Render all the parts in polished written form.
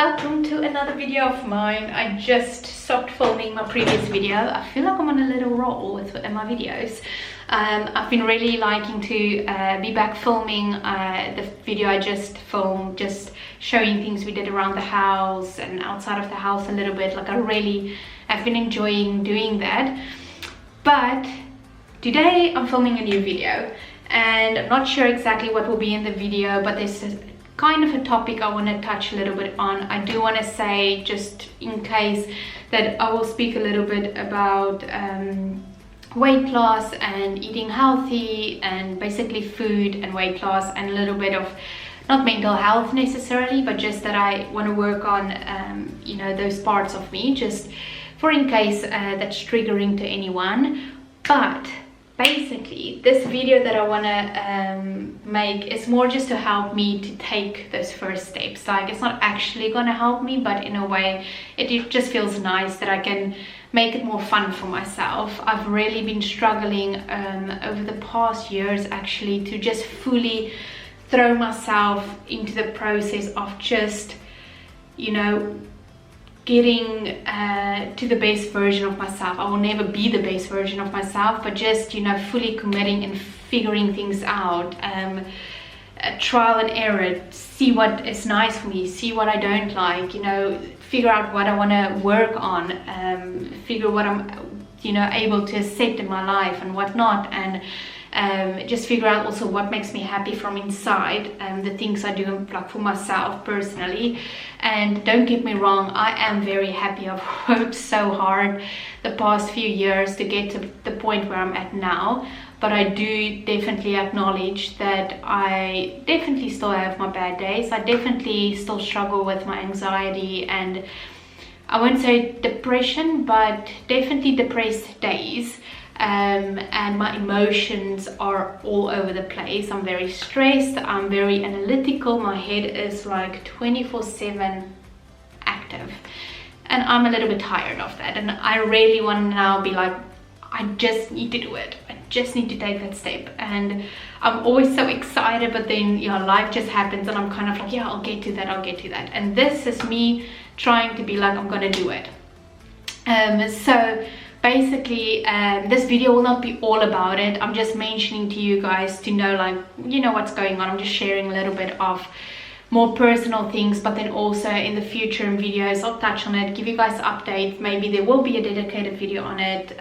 welcome to another video of mine. I just stopped filming my previous video. I feel like I'm on a little roll with my videos. I've been really liking to be back filming the video I just filmed, just showing things we did around the house and outside of the house a little bit. Like I've been enjoying doing that. But today I'm filming a new video and I'm not sure exactly what will be in the video, but there's kind of a topic I want to touch a little bit on. I do want to say, just in case, that I will speak a little bit about weight loss and eating healthy and basically food and weight loss, and a little bit of not mental health necessarily, but just that I want to work on you know, those parts of me, just for in case that's triggering to anyone. But basically this video that I want to make is more just to help me to take those first steps. Like, it's not actually going to help me, but in a way it just feels nice that I can make it more fun for myself. I've really been struggling over the past years actually to just fully throw myself into the process of just, you know, getting to the best version of myself. I will never be the best version of myself, but just, you know, fully committing and figuring things out, trial and error, see what is nice for me, see what I don't like, you know, figure out what I want to work on, figure what I'm, you know, able to accept in my life and what not, and just figure out also what makes me happy from inside, the things I do like for myself personally. And don't get me wrong, I am very happy. I've worked so hard the past few years to get to the point where I'm at now, but I do definitely acknowledge that I definitely still have my bad days. I definitely still struggle with my anxiety, and I won't say depression, but definitely depressed days. And my emotions are all over the place. I'm very stressed, I'm very analytical, my head is like 24/7 active, and I'm a little bit tired of that. And I really want to now be like, I just need to do it, I just need to take that step. And I'm always so excited, but then, you know, life just happens and I'm kind of like, yeah, I'll get to that, I'll get to that. And this is me trying to be like, I'm gonna do it. So basically this video will not be all about it. I'm just mentioning to you guys to know, like, you know, what's going on. I'm just sharing a little bit of more personal things, but then also in the future in videos I'll touch on it, give you guys updates. Maybe there will be a dedicated video on it,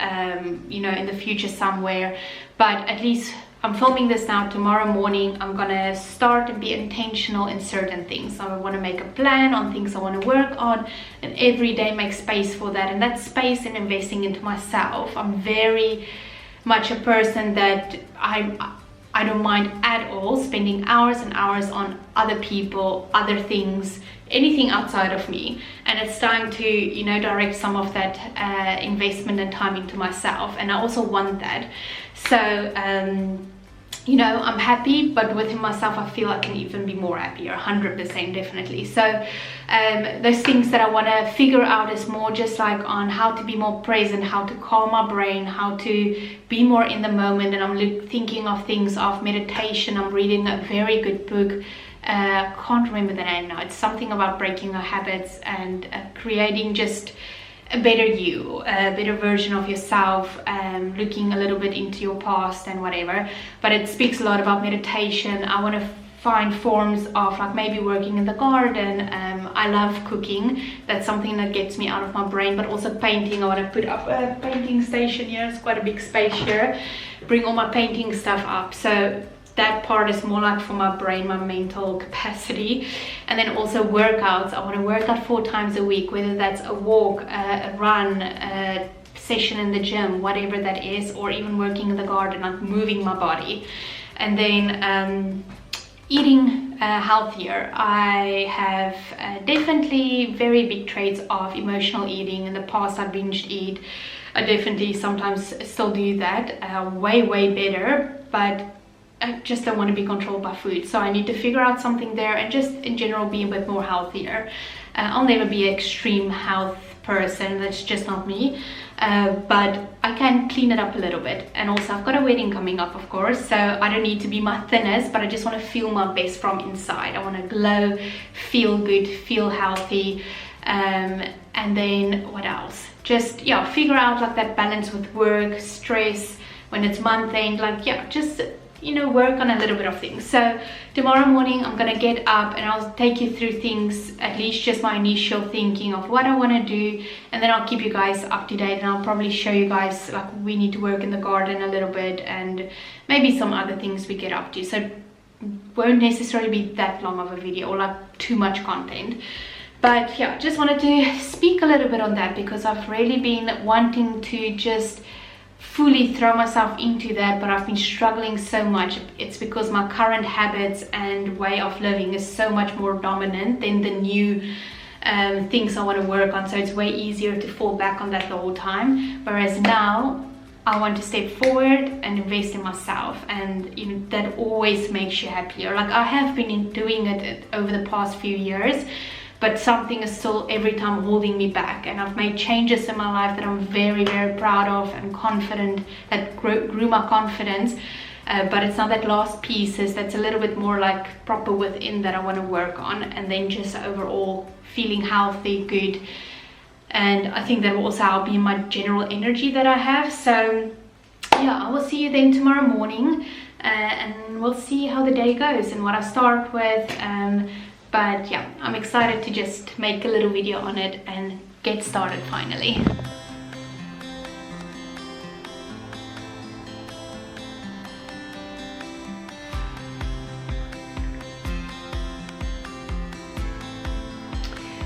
you know, in the future somewhere. But at least I'm filming this now. Tomorrow morning I'm gonna start and be intentional in certain things. So I want to make a plan on things I want to work on, and every day make space for that. And that space in investing into myself. I'm very much a person that I don't mind at all spending hours and hours on other people, other things, anything outside of me. And it's time to, you know, direct some of that investment and time into myself. And I also want that. So you know, I'm happy, but within myself I feel I can even be more happier, 100% definitely. So those things that I want to figure out is more just like on how to be more present, how to calm my brain, how to be more in the moment. And I'm thinking of things of meditation. I'm reading a very good book, can't remember the name now. It's something about breaking our habits and creating just a better you, a better version of yourself, looking a little bit into your past and whatever. But it speaks a lot about meditation. I want to find forms of like maybe working in the garden. I love cooking. That's something that gets me out of my brain. But also painting. I want to put up a painting station here. It's quite a big space here. Bring all my painting stuff up. So that part is more like for my brain, my mental capacity. And then also workouts. I want to work out 4 times a week, whether that's a walk, a run, a session in the gym, whatever that is, or even working in the garden, like moving my body. And then eating healthier. I have definitely very big traits of emotional eating. In the past I binged eat. I definitely sometimes still do that, way better, but I just don't want to be controlled by food. So I need to figure out something there and just in general be a bit more healthier. I'll never be an extreme health person, that's just not me. But I can clean it up a little bit. And also I've got a wedding coming up, of course, so I don't need to be my thinnest, but I just want to feel my best from inside. I want to glow, feel good, feel healthy. And then what else? Just, yeah, figure out like that balance with work, stress, when it's month end, like, yeah, just, you know, work on a little bit of things. So tomorrow morning I'm gonna get up and I'll take you through things, at least just my initial thinking of what I want to do, and then I'll keep you guys up to date, and I'll probably show you guys, like, we need to work in the garden a little bit and maybe some other things we get up to. So it won't necessarily be that long of a video or like too much content. But yeah, just wanted to speak a little bit on that because I've really been wanting to just fully throw myself into that, but I've been struggling so much. It's because my current habits and way of living is so much more dominant than the new things I want to work on. So it's way easier to fall back on that the whole time. Whereas now I want to step forward and invest in myself, and you know, that always makes you happier. Like, I have been doing it over the past few years, but something is still every time holding me back, and I've made changes in my life that I'm very, very proud of and confident, that grew my confidence. But it's not that last piece that's a little bit more like proper within that I want to work on, and then just overall feeling healthy, good. And I think that will also help me in my general energy that I have. So yeah, I will see you then tomorrow morning, and we'll see how the day goes and what I start with. But yeah, I'm excited to just make a little video on it and get started finally.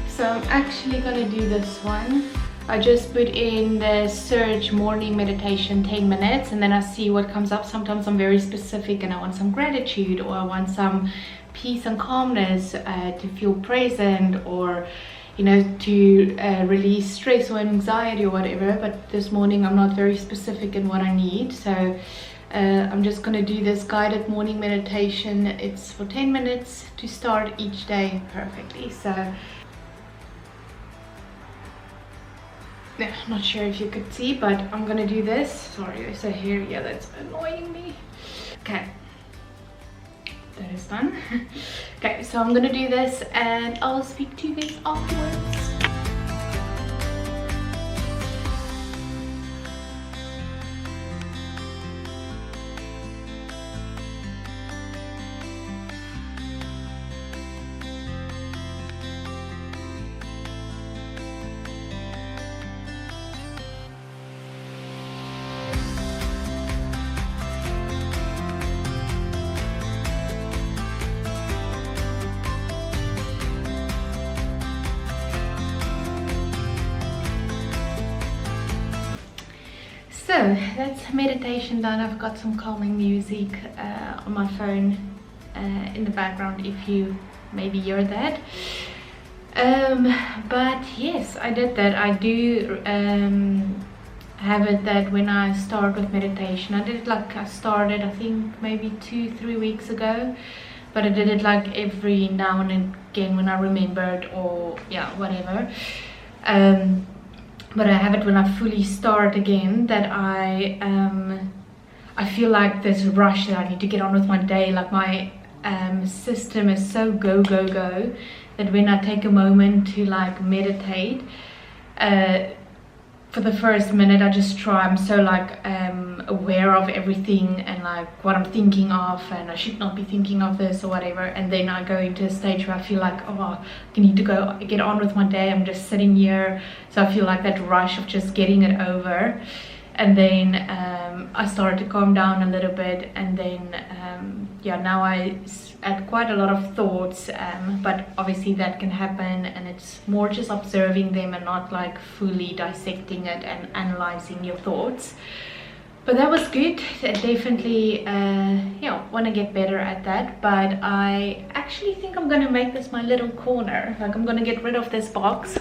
So I'm actually gonna do this one. I just put in the search morning meditation 10 minutes, and then I see what comes up. Sometimes I'm very specific and I want some gratitude, or I want some peace and calmness, to feel present, or you know, to release stress or anxiety or whatever. But this morning I'm not very specific in what I need, so I'm just gonna do this guided morning meditation. It's for 10 minutes to start each day perfectly. So yeah, I'm not sure if you could see, but I'm gonna do this. Sorry, there's a hair, yeah, that's annoying me. Okay, that is done. Okay, so I'm gonna do this and I'll speak to you guys afterwards. So that's meditation done. I've got some calming music on my phone in the background, if you maybe hear that. But yes, I did that. I do have it that when I start with meditation, I did it like I started, I think maybe 2-3 weeks ago, but I did it like every now and again when I remembered, or yeah, whatever. But I have it when I fully start again, that I feel like this rush that I need to get on with my day. Like my system is so go that when I take a moment to like meditate, for the first minute I just try, I'm so like aware of everything and like what I'm thinking of, and I should not be thinking of this or whatever, and then I go into a stage where I feel like, oh, I need to go get on with my day. I'm just sitting here, so I feel like that rush of just getting it over, and then I start to calm down a little bit, and then yeah, now I add quite a lot of thoughts, but obviously that can happen, and it's more just observing them and not like fully dissecting it and analyzing your thoughts. But that was good. I definitely yeah, want to get better at that. But I actually think I'm gonna make this my little corner. Like, I'm gonna get rid of this box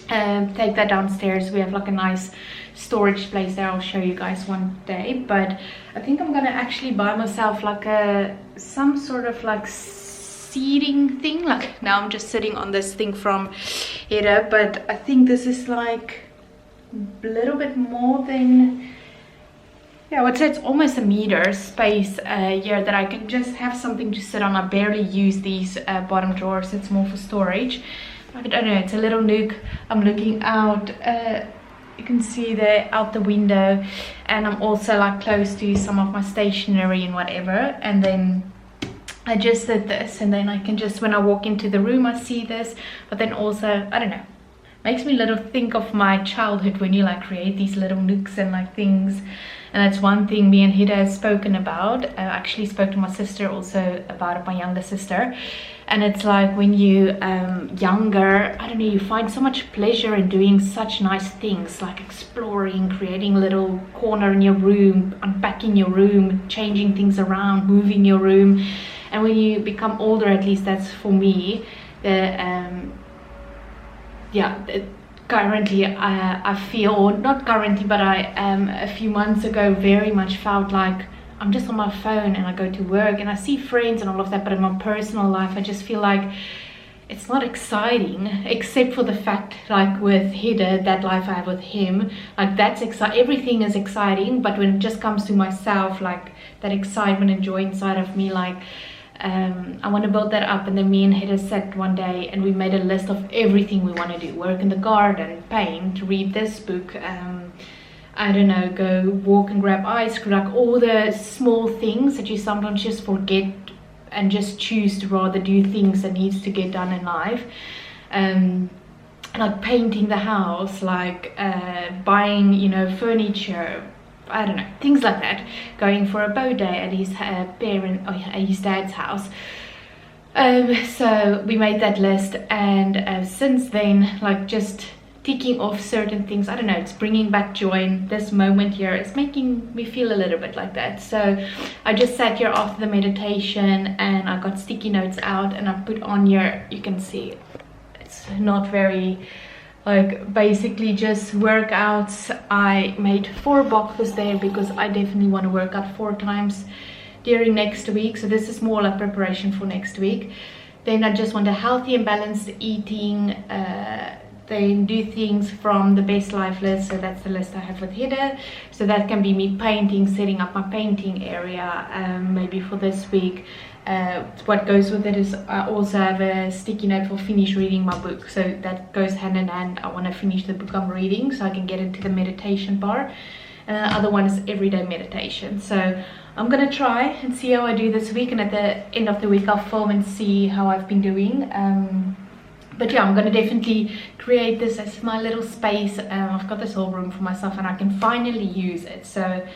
and take that downstairs. We have like a nice storage place there. I'll show you guys one day. But I think I'm gonna actually buy myself like some sort of like seating thing. Like now I'm just sitting on this thing from Hedda, but I think this is like a little bit more than, yeah, I would say it's almost a meter space here that I can just have something to sit on. I barely use these bottom drawers. It's more for storage. I don't know, it's a little nook. I'm looking out, you can see there out the window, and I'm also like close to some of my stationery and whatever. And then I just did this, and then I can just, when I walk into the room, I see this. But then also, I don't know, makes me little think of my childhood when you like create these little nooks and like things. And that's one thing me and Hedda have spoken about. I actually spoke to my sister also about it, my younger sister. And it's like when you younger, I don't know, you find so much pleasure in doing such nice things, like exploring, creating a little corner in your room, unpacking your room, changing things around, moving your room. And when you become older, at least that's for me, currently I feel, or not currently, but I a few months ago very much felt like I'm just on my phone and I go to work and I see friends and all of that, but in my personal life I just feel like it's not exciting, except for the fact, like with Hedda, that life I have with him, like that's exciting. Everything is exciting, but when it just comes to myself, like that excitement and joy inside of me, like I want to build that up. And then me and Hedda sat one day and we made a list of everything we want to do: work in the garden, paint, read this book, I don't know, go walk and grab ice cream, like all the small things that you sometimes just forget and just choose to rather do things that needs to get done in life. Like painting the house, like buying, you know, furniture, I don't know, things like that. Going for a bow day at his his dad's house. So we made that list, and since then, like just ticking off certain things, I don't know, it's bringing back joy in this moment here. It's making me feel a little bit like that. So I just sat here after the meditation and I got sticky notes out and I put on here, you can see it's not very, like basically just workouts. I made 4 boxes there because I definitely want to work out 4 times during next week. So this is more like preparation for next week. Then I just want a healthy and balanced eating, then do things from the best life list. So that's the list I have with Hedda. So that can be me painting, setting up my painting area, maybe for this week. What goes with it is I also have a sticky note for finish reading my book. So that goes hand in hand. I want to finish the book I'm reading so I can get into the meditation part. And the other one is everyday meditation. So I'm gonna try and see how I do this week, and at the end of the week I'll film and see how I've been doing. But yeah, I'm gonna definitely create this as my little space. I've got this whole room for myself and I can finally use it. So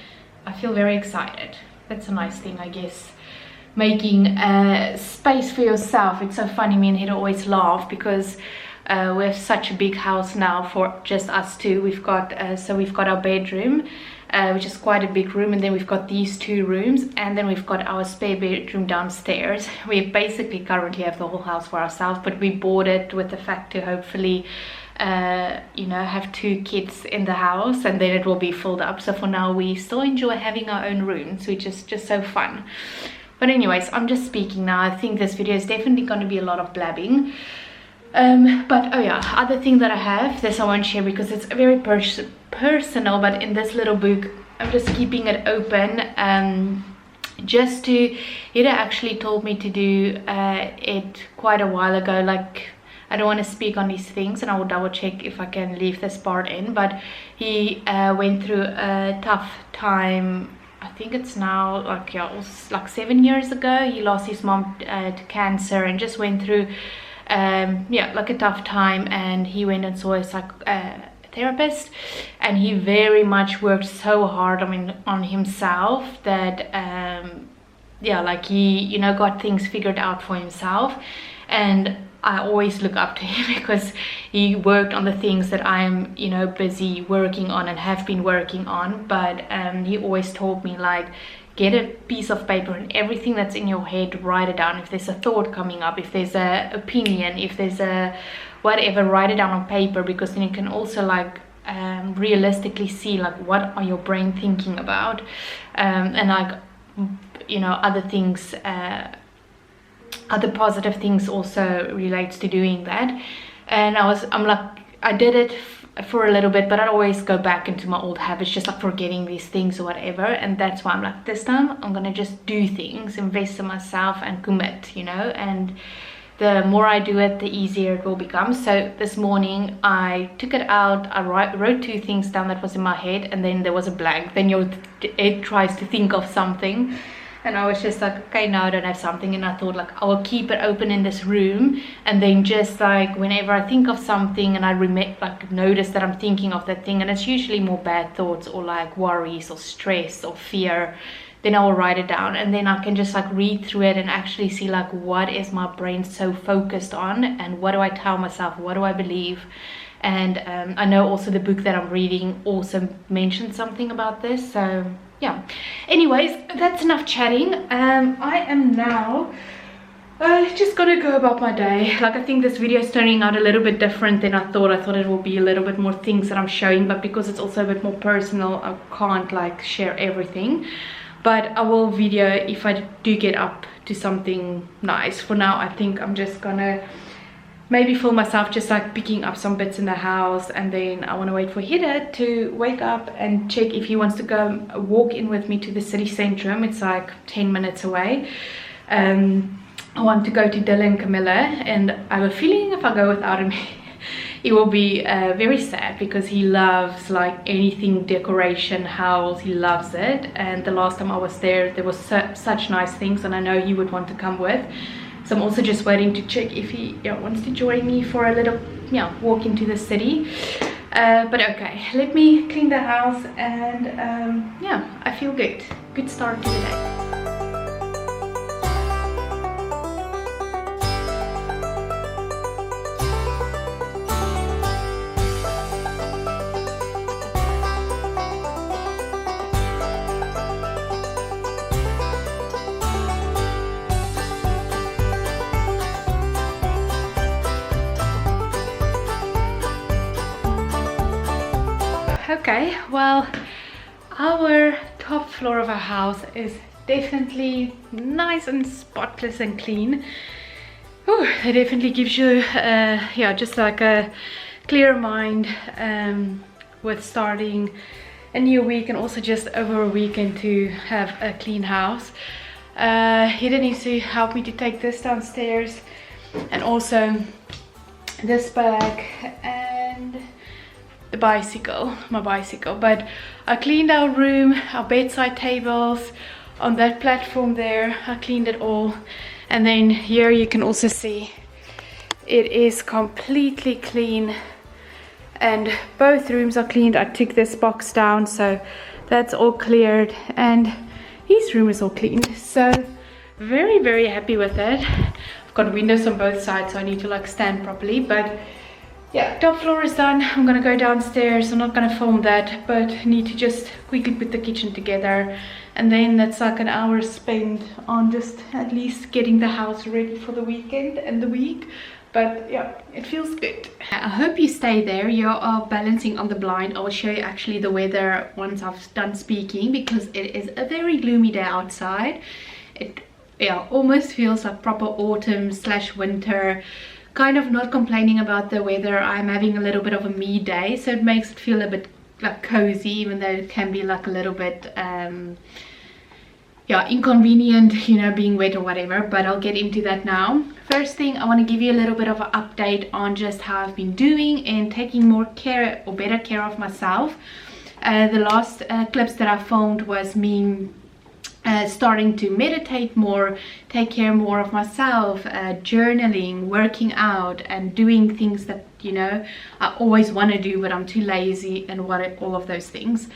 I feel very excited. That's a nice thing, I guess. Making space for yourself. It's so funny, me and Hedda always laugh because we have such a big house now for just us two. We've got we've got our bedroom, which is quite a big room, and then we've got these 2 rooms, and then we've got our spare bedroom downstairs. We basically currently have the whole house for ourselves, but we bought it with the fact to hopefully you know, have 2 kids in the house and then it will be filled up. So for now we still enjoy having our own rooms, which is just so fun. But anyways, I'm just speaking now. I think this video is definitely going to be a lot of blabbing. But oh yeah, other thing that I have, this I won't share because it's very personal, but in this little book I'm just keeping it open, just to, Hedda actually told me to do it quite a while ago. Like, I don't want to speak on these things and I will double check if I can leave this part in, but he went through a tough time. I think it's now like, yeah, it was like 7 years ago. He lost his mom to cancer and just went through yeah, like a tough time, and he went and saw a therapist, and he very much worked so hard, I mean, on himself that yeah, like he, you know, got things figured out for himself. And I always look up to him because he worked on the things that I'm, you know, busy working on and have been working on. But he always told me, like, get a piece of paper and everything that's in your head, write it down. If there's a thought coming up, if there's a opinion, if there's a whatever, write it down on paper, because then you can also like realistically see like what are your brain thinking about, and like, you know, other things other positive things also relates to doing that. And I'm like, I did it for a little bit, but I always go back into my old habits, just like forgetting these things or whatever. And that's why I'm like, this time I'm gonna just do things, invest in myself and commit, you know. And the more I do it, the easier it will become. So this morning I took it out, I wrote 2 things down that was in my head, and then there was a blank. Then your head tries to think of something, and I was just like, okay, now I don't have something. And I thought, like, I will keep it open in this room, and then just like whenever I think of something and I notice that I'm thinking of that thing, and it's usually more bad thoughts or like worries or stress or fear, then I will write it down, and then I can just like read through it and actually see like, what is my brain so focused on, and what do I tell myself, what do I believe. And I know also the book that I'm reading also mentioned something about this. So yeah, anyways, that's enough chatting. I am now just gonna go about my day. Like, I think this video is turning out a little bit different than I thought. I thought it will be a little bit more things that I'm showing, but because it's also a bit more personal, I can't like share everything. But I will video if I do get up to something nice. For now, I think I'm just gonna maybe film myself just like picking up some bits in the house, and then I want to wait for Hida to wake up and check if he wants to go walk in with me to the city centrum. It's like 10 minutes away. I want to go to Dylan and Camilla, and I have a feeling if I go without him he will be very sad, because he loves like anything decoration, house, he loves it. And the last time I was there was such nice things, and I know he would want to come with. So I'm also just waiting to check if he wants to join me for a little walk into the city. But okay, let me clean the house, and I feel good start to the day. Okay, well, our top floor of our house is definitely nice and spotless and clean. Ooh, it definitely gives you just like a clear mind with starting a new week, and also just over a weekend to have a clean house. Hida needs to help me to take this downstairs, and also this bag and my bicycle. But I cleaned our room, our bedside tables, on that platform there, I cleaned it all. And then here you can also see it is completely clean, and both rooms are cleaned. I took this box down, so that's all cleared, and his room is all clean. So very, very happy with it. I've got windows on both sides, so I need to like stand properly. But yeah, top floor is done. I'm gonna go downstairs. I'm not gonna film that, but need to just quickly put the kitchen together, and then that's like an hour spent on just at least getting the house ready for the weekend and the week. But yeah, it feels good. I hope you stay there. You are balancing on the blind. I will show you actually the weather once I've done speaking, because it is a very gloomy day outside. It almost feels like proper autumn / winter. Kind of not complaining about the weather. I'm having a little bit of a me day, so it makes it feel a bit like cozy, even though it can be like a little bit inconvenient, you know, being wet or whatever. But I'll get into that now. First thing, I want to give you a little bit of an update on just how I've been doing and taking more care or better care of myself. The last clips that I filmed was me starting to meditate more, take care more of myself, journaling, working out, and doing things that, you know, I always want to do but I'm too lazy, and all of those things.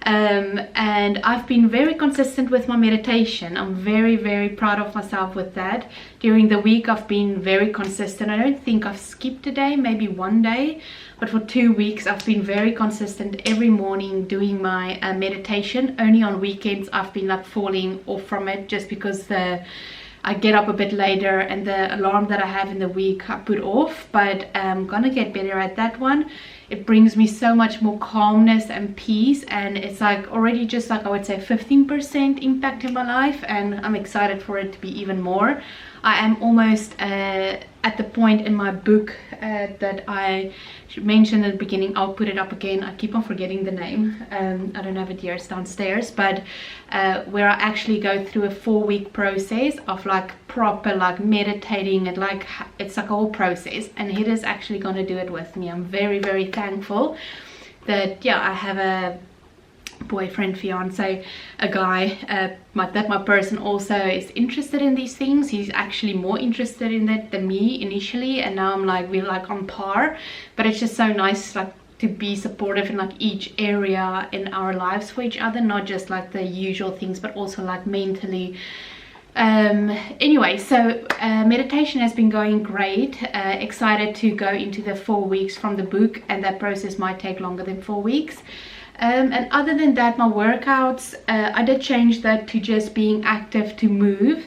And I've been very consistent with my meditation. I'm very, very proud of myself with that. During the week I've been very consistent. I don't think I've skipped a day, maybe one day, but for 2 weeks I've been very consistent every morning doing my meditation. Only on weekends I've been like falling off from it, just because I get up a bit later and the alarm that I have in the week I put off. But I'm gonna get better at that one. It brings me so much more calmness and peace, and it's like already just like I would say 15% impact in my life, and I'm excited for it to be even more. I am almost at the point in my book that I mentioned at the beginning. I'll put it up again. I keep on forgetting the name. I don't have it here, it's downstairs, but where I actually go through a 4-week process of like proper like meditating, and like it's like a whole process, and he is actually going to do it with me. I'm very, very thankful that, yeah, I have a boyfriend, fiance, a guy that my person also is interested in these things. He's actually more interested in it than me initially, and now I'm like, we're like on par. But it's just so nice like to be supportive in like each area in our lives for each other, not just like the usual things, but also like mentally. Anyway, so meditation has been going great. Excited to go into the 4 weeks from the book, and that process might take longer than 4 weeks. And other than that, my workouts, I did change that to just being active, to move,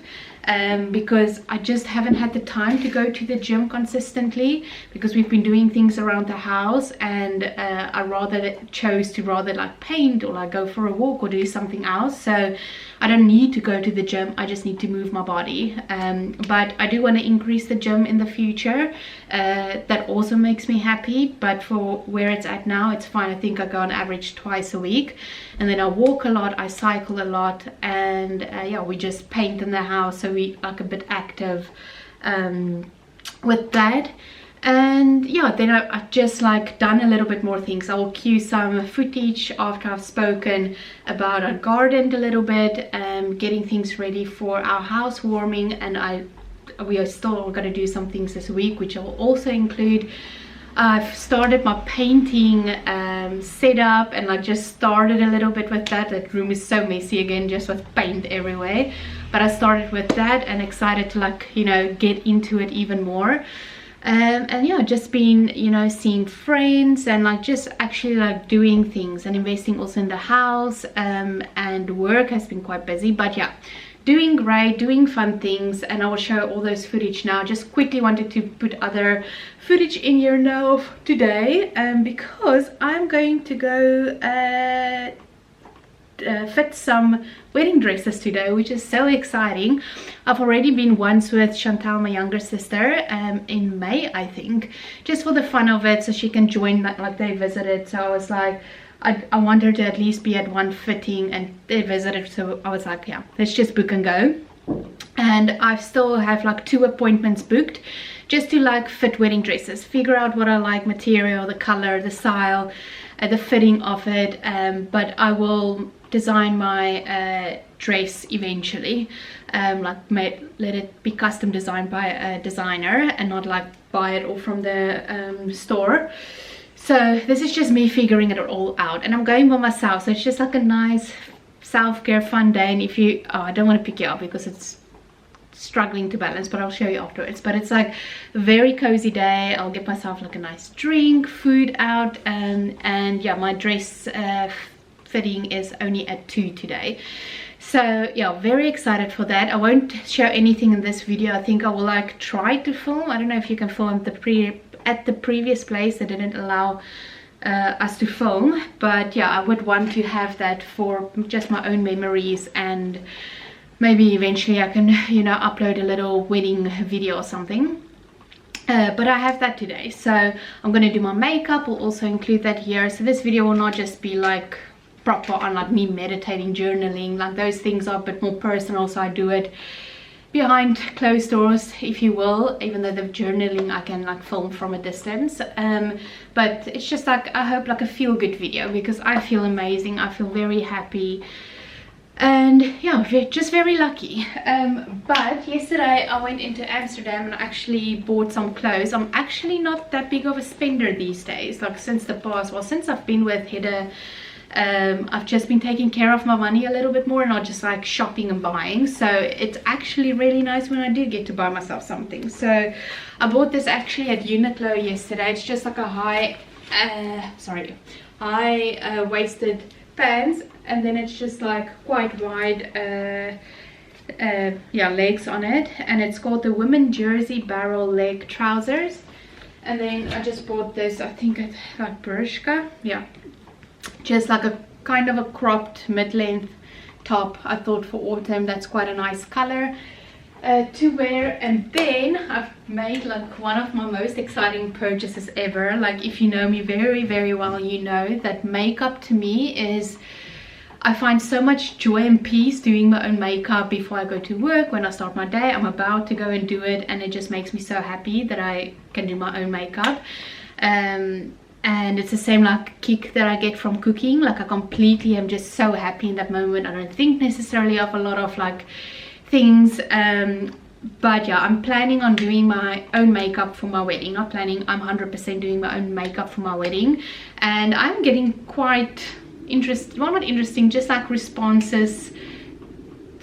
because I just haven't had the time to go to the gym consistently, because we've been doing things around the house, and I chose to rather like paint or like go for a walk or do something else. So I don't need to go to the gym, I just need to move my body. But I do want to increase the gym in the future. That also makes me happy, but for where it's at now, it's fine. I think I go on average twice a week, and then I walk a lot, I cycle a lot, and yeah, we just paint in the house, so we like a bit active with that. And yeah, then I've just like done a little bit more things. I will cue some footage after I've spoken about our garden a little bit, getting things ready for our housewarming, and we are still going to do some things this week, which I will also include. I've started my painting setup, and I just started a little bit with that. That room is so messy again, just with paint everywhere, but I started with that and excited to like, you know, get into it even more. And yeah, just been, you know, seeing friends, and like just actually like doing things and investing also in the house, and work has been quite busy, but yeah, doing great, doing fun things, and I will show all those footage now. Just quickly wanted to put other footage in here now today, because I'm going to go fit some wedding dresses today, which is so exciting. I've already been once with Chantal, my younger sister, in May, I think, just for the fun of it, so she can join, like they visited. So I was like, I want her to at least be at one fitting, and they visited, so I was like, yeah, let's just book and go. And I still have like 2 appointments booked just to like fit wedding dresses, figure out what I like, material, the color, the style, the fitting of it. But I will design my dress eventually, like let it be custom designed by a designer and not like buy it all from the store. So this is just me figuring it all out, and I'm going by myself, so it's just like a nice self-care fun day. And if you I don't want to pick you up because it's struggling to balance, but I'll show you afterwards. But it's like a very cozy day. I'll get myself like a nice drink, food out, and yeah, my dress fitting is only at 2 today. So yeah, very excited for that. I won't show anything in this video. I think I will like try to film. I don't know if you can film at the previous place. They didn't allow us to film, but yeah, I would want to have that for just my own memories, and maybe eventually I can, you know, upload a little wedding video or something. But I have that today, so I'm gonna do my makeup. I'll also include that here. So this video will not just be like proper on like me meditating, journaling, like those things are a bit more personal, so I do it behind closed doors, if you will, even though the journaling I can like film from a distance. But it's just like, I hope like a feel-good video, because I feel amazing, I feel very happy, and yeah, just very lucky. But yesterday I went into Amsterdam and actually bought some clothes. I'm actually not that big of a spender these days, like since I've been with Hedda. I've just been taking care of my money a little bit more, and not just like shopping and buying. So it's actually really nice when I do get to buy myself something. So I bought this actually at Uniqlo yesterday. It's just like a high waisted pants, and then it's just like quite wide yeah, legs on it, and it's called the women jersey barrel leg trousers. And then I just bought this, I think it's like Bershka, yeah, just like a kind of a cropped mid-length top. I thought for autumn that's quite a nice color. to wear. And then I've made like one of my most exciting purchases ever. Like, if you know me very, very well, you know that makeup to me is, I find so much joy and peace doing my own makeup before I go to work. When I start my day, I'm about to go and do it, and it just makes me so happy that I can do my own makeup. And it's the same like kick that I get from cooking. Like, I completely am just so happy in that moment. I don't think necessarily of a lot of like things, but yeah, I'm planning on doing my own makeup for my wedding. I'm 100% doing my own makeup for my wedding, and I'm getting quite not interesting, just like responses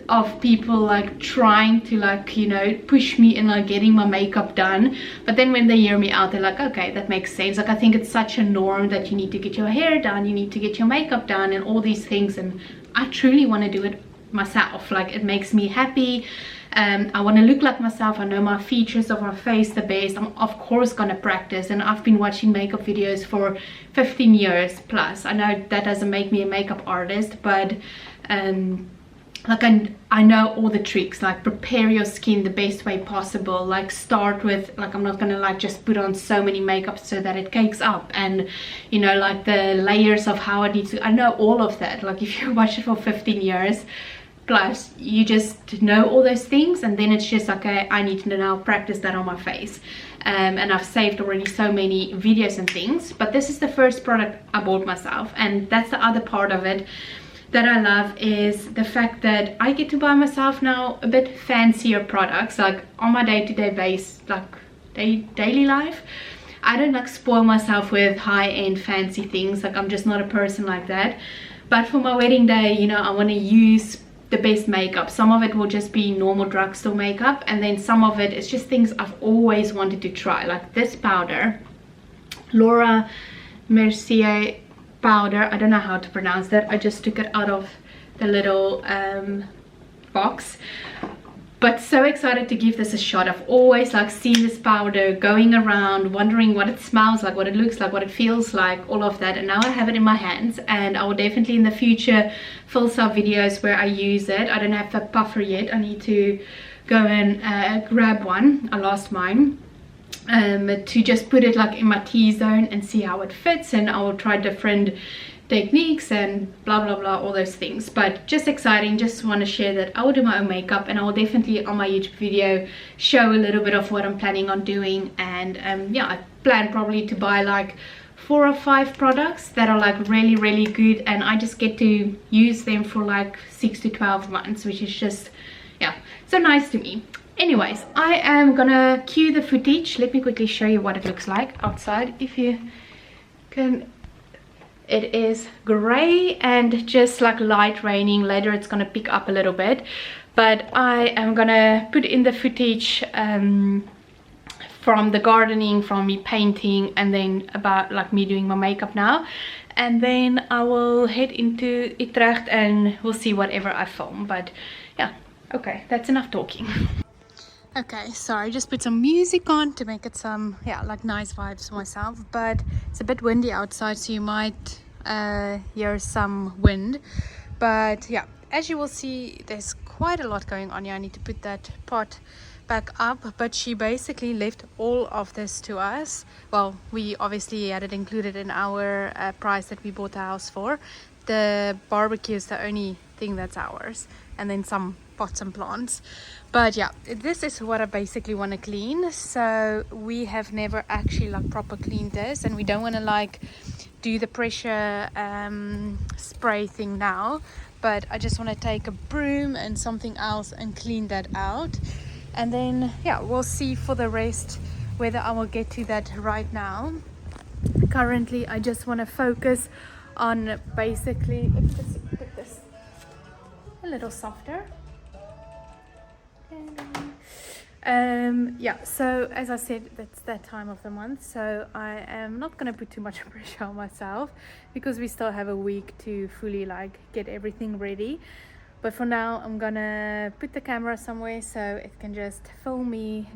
of people like trying to, like, you know, push me in like getting my makeup done. But then when they hear me out, they're like, okay, that makes sense. Like, I think it's such a norm that you need to get your hair done, you need to get your makeup done and all these things, and I truly want to do it myself. Like, it makes me happy. I want to look like myself. I know my features of my face the best. I'm of course gonna practice, and I've been watching makeup videos for 15 years plus. I know that doesn't make me a makeup artist, but like, I know all the tricks. Like, prepare your skin the best way possible. Like, start with, like, I'm not gonna like just put on so many makeup so that it cakes up, and you know, like the layers of how I need to, I know all of that. Like, if you watch it for 15 years plus, you just know all those things, and then it's just okay, I need to now practice that on my face. And I've saved already so many videos and things, but this is the first product I bought myself, and that's the other part of it that I love, is the fact that I get to buy myself now a bit fancier products, like on my day-to-day base, like daily life. I don't like spoil myself with high-end fancy things. Like, I'm just not a person like that. But for my wedding day, you know, I want to use the best makeup. Some of it will just be normal drugstore makeup, and then some of it is just things I've always wanted to try, like this powder, Laura Mercier powder. I don't know how to pronounce that. I just took it out of the little box, but so excited to give this a shot. I've always like seen this powder going around, wondering what it smells like, what it looks like, what it feels like, all of that, and now I have it in my hands, and I will definitely in the future film some videos where I use it. I don't have a puffer yet. I need to go and grab one. I lost mine, to just put it like in my T-zone and see how it fits, and I will try different techniques and blah blah blah, all those things. But just exciting. Just want to share that I will do my own makeup, and I will definitely on my YouTube video show a little bit of what I'm planning on doing. And yeah, I plan probably to buy like 4 or 5 products that are like really, really good, and I just get to use them for like 6 to 12 months, which is just, yeah, so nice to me. Anyways, I am gonna cue the footage. Let me quickly show you what it looks like outside, if you can. It is gray and just like light raining. Later it's gonna pick up a little bit, but I am gonna put in the footage from the gardening, from me painting, and then about like me doing my makeup now, and then I will head into Utrecht and we'll see whatever I film. But yeah, okay, that's enough talking. Okay, sorry, just put some music on to make it some, yeah, like nice vibes for myself, but it's a bit windy outside, so you might hear some wind. But yeah, as you will see, there's quite a lot going on here. I need to put that pot back up, but she basically left all of this to us. Well, we obviously had it included in our price that we bought the house for. The barbecue is the only thing that's ours, and then some pots and plants. But yeah, this is what I basically want to clean. So we have never actually like proper cleaned this, and we don't want to like do the pressure spray thing now, but I just want to take a broom and something else and clean that out. And then yeah, we'll see for the rest whether I will get to that right now. Currently I just want to focus on basically, let's just put this a little softer. Yeah, so as I said, that's that time of the month, so I am not going to put too much pressure on myself because we still have a week to fully like get everything ready. But for now I'm gonna put the camera somewhere so it can just film me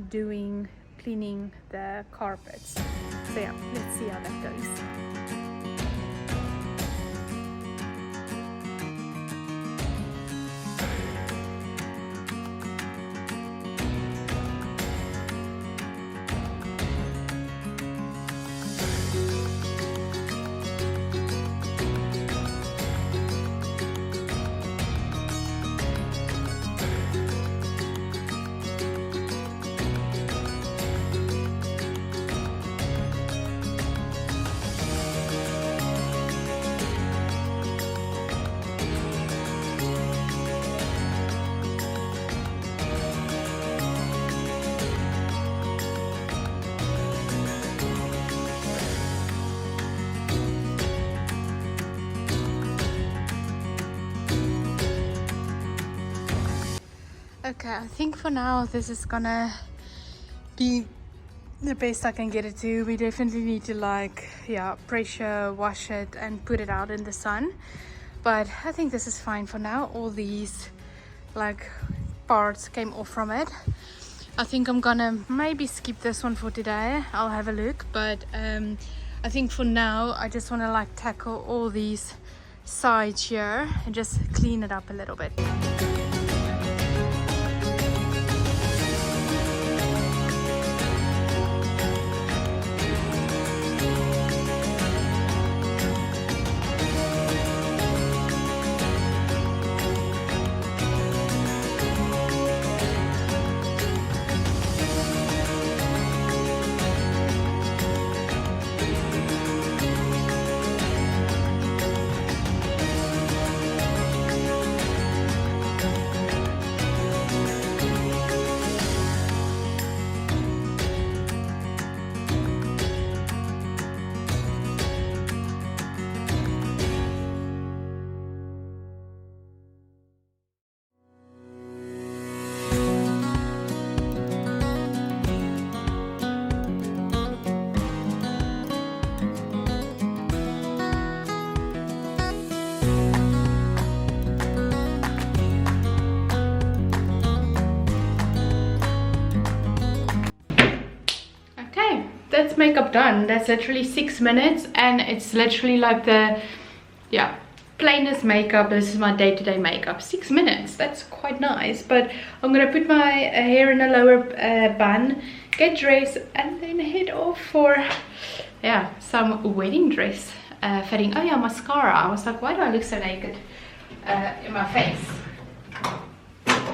cleaning the carpets. So yeah, let's see how that goes. Okay, I think for now this is gonna be the best I can get it to. We definitely need to like, yeah, pressure wash it and put it out in the sun. But I think this is fine for now. All these like parts came off from it. I think I'm gonna maybe skip this one for today. I'll have a look, but I think for now I just want to like tackle all these sides here and just clean it up a little bit. That's makeup done. That's literally 6 minutes, and it's literally like the, yeah, plainest makeup. This is my day-to-day makeup. 6 minutes, that's quite nice. But I'm gonna put my hair in a lower bun, get dressed, and then head off for, yeah, some wedding dress fitting. Oh yeah, mascara. I was like, why do I look so naked in my face?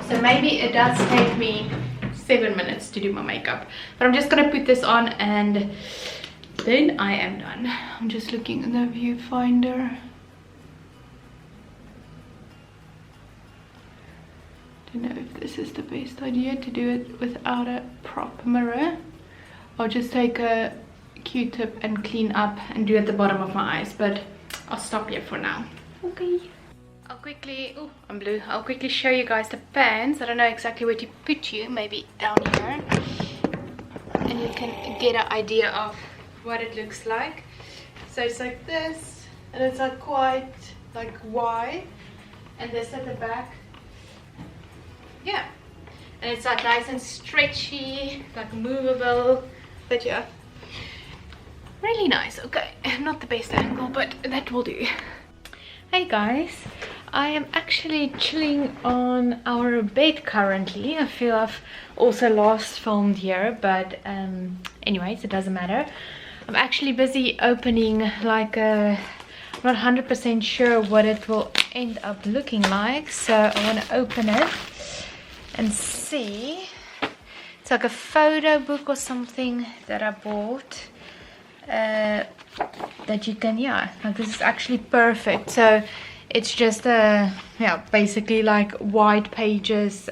So maybe it does take me 7 minutes to do my makeup, but I'm just gonna put this on and then I am done. I'm just looking in the viewfinder. Don't know if this is the best idea to do it without a prop mirror. I'll just take a Q-tip and clean up and do at the bottom of my eyes, but I'll stop here for now. Okay. I'll quickly, oh, I'm blue. I'll quickly show you guys the pants. I don't know exactly where to put you, maybe down here. And you can get an idea of what it looks like. So it's like this, and it's like quite like wide. And this at the back. Yeah. And it's like nice and stretchy, like movable. But yeah, really nice. Okay, not the best angle, but that will do. Hey guys, I am actually chilling on our bed currently. I feel I've also last filmed here, but anyways, it doesn't matter. I'm actually busy opening like a, I'm not 100% sure what it will end up looking like, so I want to open it and see. It's like a photo book or something that I bought. That you can, yeah, like this is actually perfect. So it's just yeah, basically like white pages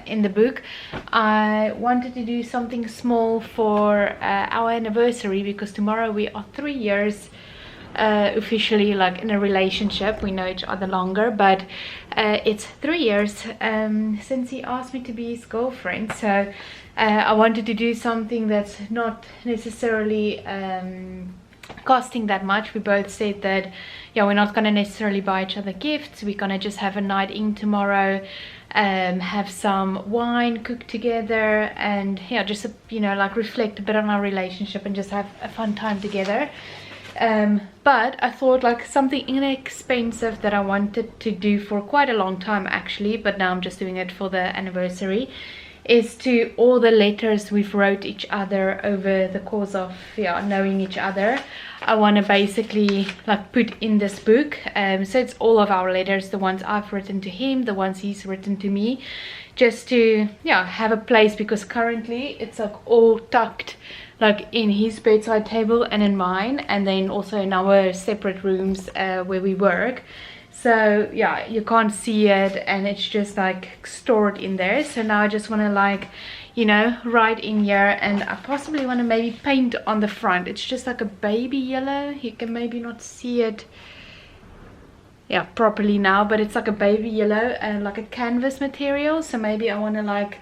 in the book. I wanted to do something small for our anniversary, because tomorrow we are 3 years officially like in a relationship. We know each other longer, but it's 3 years since he asked me to be his girlfriend. So I wanted to do something that's not necessarily costing that much. We both said that, yeah, we're not going to necessarily buy each other gifts. We're going to just have a night in tomorrow, have some wine, cook together, and yeah, just, you know, like reflect a bit on our relationship and just have a fun time together. But I thought like something inexpensive that I wanted to do for quite a long time actually, but now I'm just doing it for the anniversary, is to all the letters we've wrote each other over the course of, yeah, knowing each other. I want to basically like put in this book. So it's all of our letters, the ones I've written to him, the ones he's written to me, just to, yeah, have a place, because currently it's like all tucked like in his bedside table and in mine, and then also in our separate rooms where we work. So yeah, you can't see it, and it's just like stored in there. So now I just want to like, you know, write in here, and I possibly want to maybe paint on the front. It's just like a baby yellow. You can maybe not see it. yeah, properly now, but it's like a baby yellow and like a canvas material. So maybe I want to like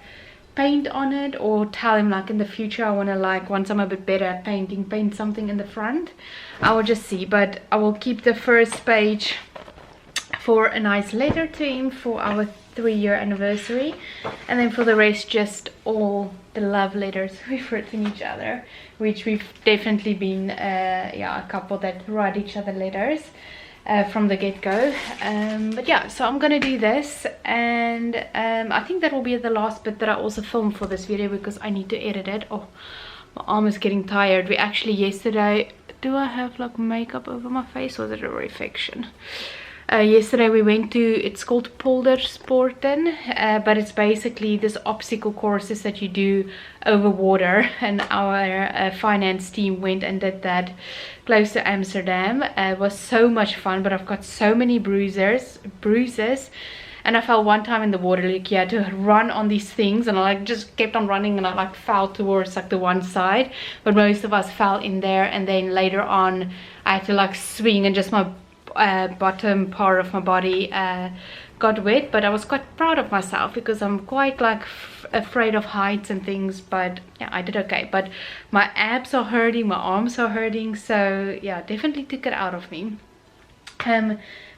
paint on it, or tell him like in the future I want to, like, once I'm a bit better at painting, paint something in the front. I will just see, but I will keep the first page for a nice letter to him for our 3-year anniversary, and then for the rest just all the love letters we've written each other, which we've definitely been yeah, a couple that write each other letters from the get-go. But yeah, so I'm gonna do this, and I think that will be the last bit that I also filmed for this video, because I need to edit it. Oh, my arm is getting tired. We actually yesterday, do I have like makeup over my face, or is it a reflection? Yesterday we went to, it's called Poldersporten, but it's basically this obstacle courses that you do over water, and our finance team went and did that close to Amsterdam. It was so much fun, but I've got so many bruises, and I fell one time in the water. Like, you had to run on these things, and I like just kept on running, and I like fell towards like the one side, but most of us fell in there. And then later on I had to like swing, and just my bottom part of my body got wet. But I was quite proud of myself, because I'm quite like afraid of heights and things, but yeah, I did okay. But my abs are hurting, my arms are hurting, so yeah, definitely took it out of me.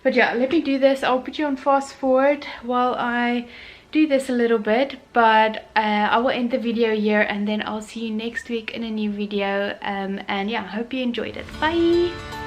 But yeah, let me do this. I'll put you on fast forward while I do this a little bit, but I will end the video here, and then I'll see you next week in a new video. And yeah, I hope you enjoyed it. Bye.